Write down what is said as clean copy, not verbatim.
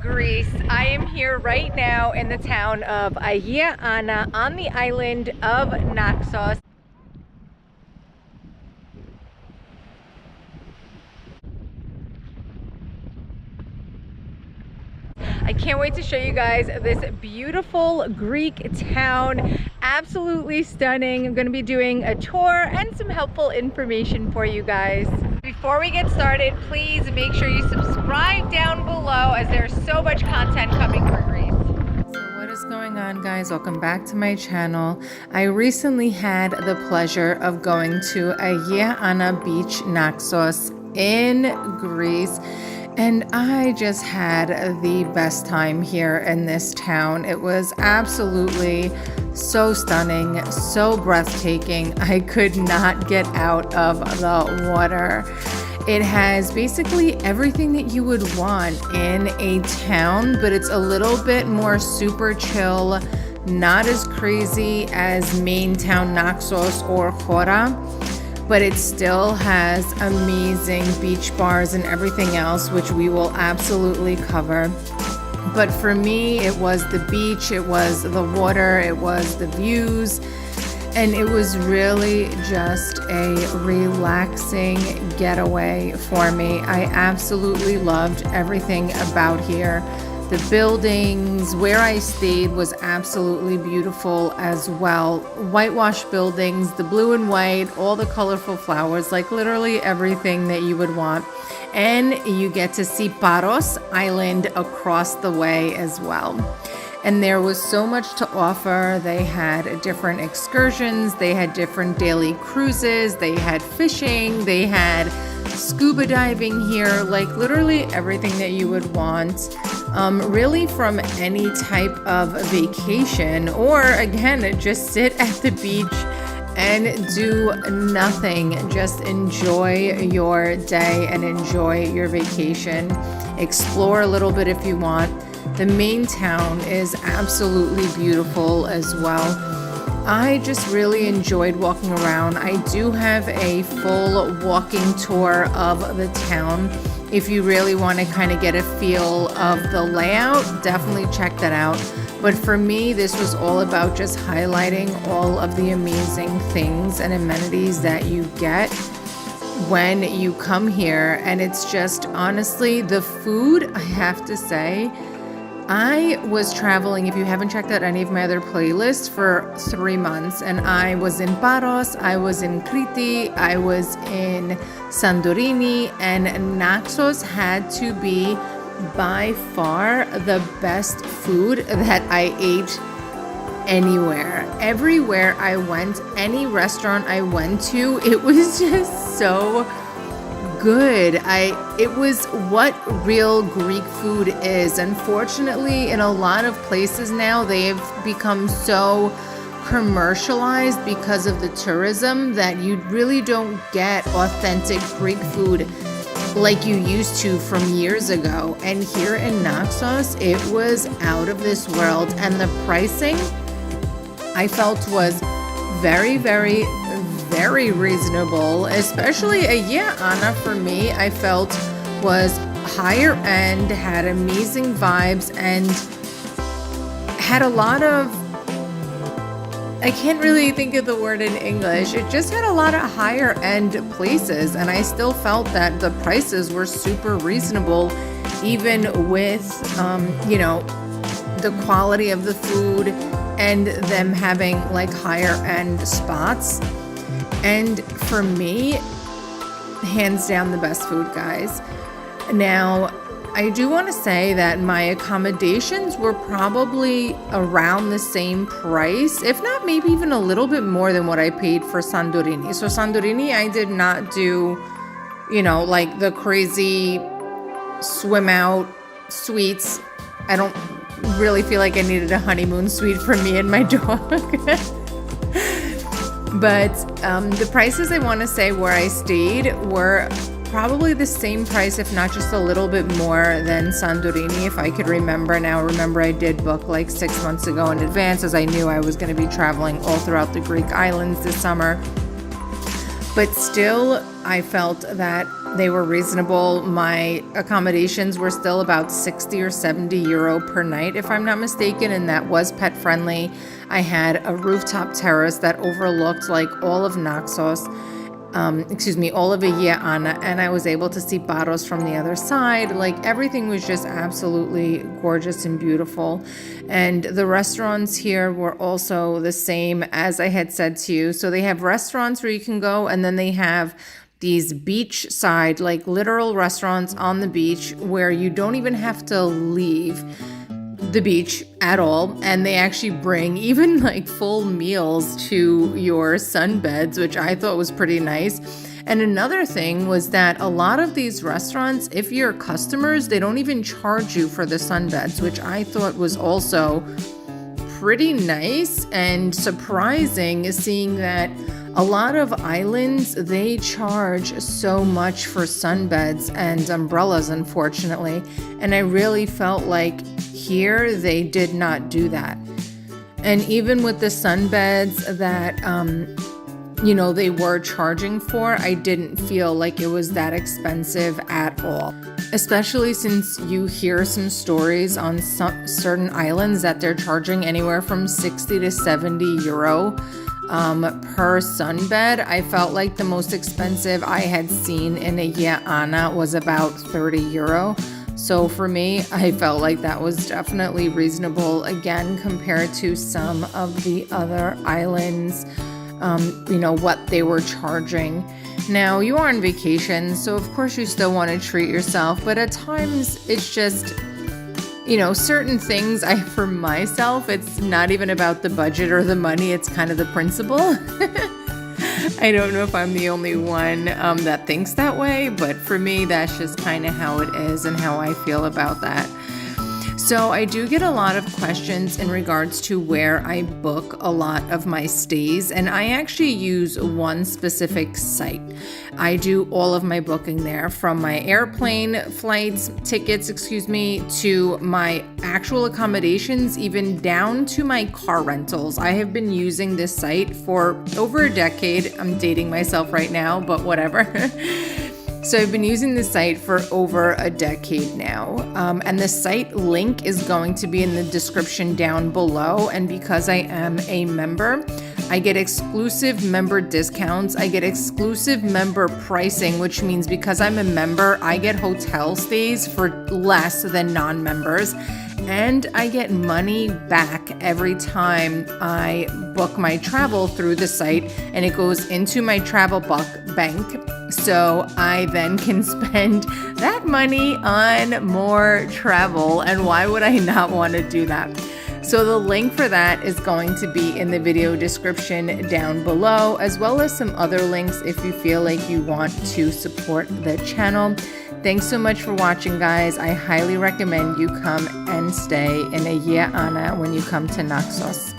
Greece. I am here right now in the town of Agia Anna on the island of Naxos. I can't wait to show you guys this beautiful Greek town. Absolutely stunning. I'm going to be doing a tour and some helpful information for you guys. Before we get started, please make sure you subscribe down below as there's so much content coming for Greece. So what is going on, guys? Welcome back to my channel. I recently had the pleasure of going to Agia Anna Beach, Naxos in Greece. And I just had the best time here in this town. It was absolutely so stunning, so breathtaking. I could not get out of the water. It has basically everything that you would want in a town, but it's a little bit more super chill, not as crazy as main town Naxos or Hora. But it still has amazing beach bars and everything else, which we will absolutely cover. But for me, it was the beach, it was the water, it was the views, and it was really just a relaxing getaway for me. I absolutely loved everything about here. The buildings, where I stayed was absolutely beautiful as well. Whitewashed buildings, the blue and white, all the colorful flowers, like literally everything that you would want. And you get to see Paros Island across the way as well. And there was so much to offer. They had different excursions, they had different daily cruises, they had fishing, they had scuba diving here, like literally everything that you would want. Really from any type of vacation, or again, just sit at the beach and do nothing. Just enjoy your day and enjoy your vacation. Explore a little bit if you want. The main town is absolutely beautiful as well. I just really enjoyed walking around. I do have a full walking tour of the town. If you really want to kind of get a feel of the layout, definitely check that out. But for me, this was all about just highlighting all of the amazing things and amenities that you get when you come here. And it's just, honestly, the food, I have to say, I was traveling, if you haven't checked out any of my other playlists, for 3 months, and I was in Paros, I was in Crete, I was in Santorini, and Naxos had to be by far the best food that I ate anywhere. Everywhere I went, any restaurant I went to, it was just so good. It was what real Greek food is. Unfortunately, in a lot of places now, they've become so commercialized because of the tourism that you really don't get authentic Greek food like you used to from years ago. And here in Naxos, it was out of this world. And the pricing, I felt, was very, very, very reasonable, especially Agia Anna for me, I felt was higher end, had amazing vibes, and had a lot of, I can't really think of the word in English, it just had a lot of higher end places, and I still felt that the prices were super reasonable, even with, you know, the quality of the food and them having like higher end spots. And for me, hands down the best food, guys. Now, I do want to say that my accommodations were probably around the same price, if not maybe even a little bit more than what I paid for Santorini. So Santorini, I did not do, you know, like the crazy swim out suites. I don't really feel like I needed a honeymoon suite for me and my dog. But the prices, I want to say, where I stayed were probably the same price, if not just a little bit more than Santorini, if I could remember. Now, remember, I did book like 6 months ago in advance, as I knew I was going to be traveling all throughout the Greek islands this summer. but still I felt that they were reasonable. My accommodations were still about 60 or 70 euro per night, if I'm not mistaken, and that was pet friendly. I had a rooftop terrace that overlooked like all of Naxos, all of Agia Anna, and I was able to see Paros from the other side. Like everything was just absolutely gorgeous and beautiful. And the restaurants here were also the same as I had said to you. So they have restaurants where you can go, and then they have these beach side, like literal restaurants on the beach where you don't even have to leave the beach at all, and they actually bring even like full meals to your sunbeds, which I thought was pretty nice. And another thing was that a lot of these restaurants, if you're customers, they don't even charge you for the sunbeds, which I thought was also pretty nice and surprising, seeing that a lot of islands, they charge so much for sunbeds and umbrellas, unfortunately. And I really felt like here they did not do that. And even with the sunbeds that, they were charging for, I didn't feel like it was that expensive at all. Especially since you hear some stories on certain islands that they're charging anywhere from 60 to 70 euro per sunbed. I felt like the most expensive I had seen in Agia Anna was about 30 euro. So for me, I felt like that was definitely reasonable, again, compared to some of the other islands, what they were charging. Now, you are on vacation, so of course you still want to treat yourself, but at times it's just, certain things, for myself, it's not even about the budget or the money, it's kind of the principle. I don't know if I'm the only one that thinks that way, but for me, that's just kind of how it is and how I feel about that. So I do get a lot of questions in regards to where I book a lot of my stays, and I actually use one specific site. I do all of my booking there, from my airplane tickets, to my actual accommodations, even down to my car rentals. I have been using this site for over a decade. I'm dating myself right now, but whatever. So I've been using this site for over a decade now, and the site link is going to be in the description down below. And because I am a member, I get exclusive member discounts. I get exclusive member pricing, which means because I'm a member, I get hotel stays for less than non-members. And I get money back every time I book my travel through the site, and it goes into my travel bank. So I then can spend that money on more travel. And why would I not want to do that? So the link for that is going to be in the video description down below, as well as some other links if you feel like you want to support the channel. Thanks so much for watching, guys. I highly recommend you come and stay in Agia Anna when you come to Naxos.